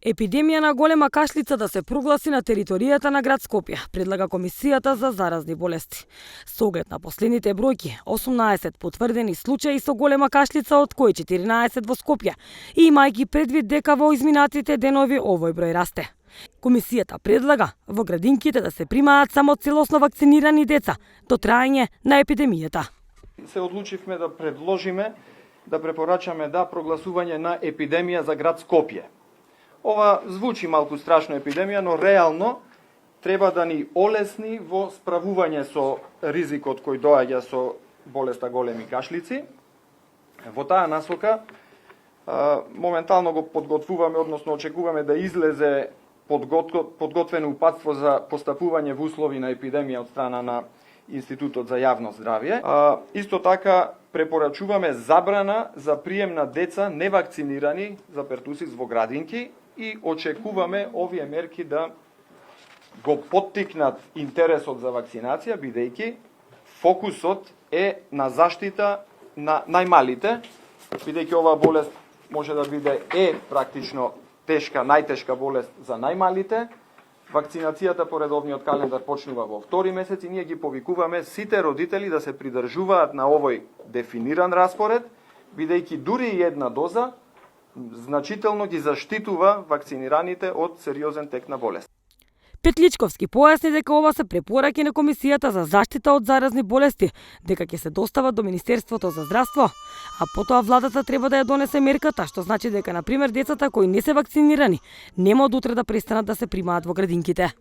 Епидемија на голема кашлица да се прогласи на територијата на град Скопје, предлага Комисијата за заразни болести. Со оглед на последните бројки, 18 потврдени случаи со голема кашлица, од кои 14 во Скопје, и имајќи предвид дека во изминатите денови овој број расте. Комисијата предлага во градинките да се примаат само целосно вакцинирани деца до траење на епидемијата. Се одлучивме да предложиме да препорачаме прогласување на епидемија за град Скопје. Ова звучи малку страшно епидемија, но реално треба да ни олесни во справување со ризикот кој доаѓа со болеста големи кашлици. Во таа насока моментално го подготвуваме, односно очекуваме да излезе подготвено упатство за постапување во услови на епидемија од страна на Институтот за јавно здравје. Исто така препорачуваме забрана за прием на деца невакцинирани за пертусис во градинки и очекуваме овие мерки да го поттикнат интересот за вакцинација, бидејќи фокусот е на заштита на најмалите, бидејќи оваа болест може да биде практично најтешка болест за најмалите. Вакцинацијата по редовниот календар почнува во втори месец и ние ги повикуваме сите родители да се придржуваат на овој дефиниран распоред, бидејќи дури и една доза значително ги заштитува вакцинираните од сериозен тек на болест. Петличковски појасни дека ова се препораки на Комисијата за заштита од заразни болести, дека ќе се достават до Министерството за здравство, а потоа владата треба да ја донесе мерката, што значи дека, на пример, децата кои не се вакцинирани нема од утре да престанат да се примаат во градинките.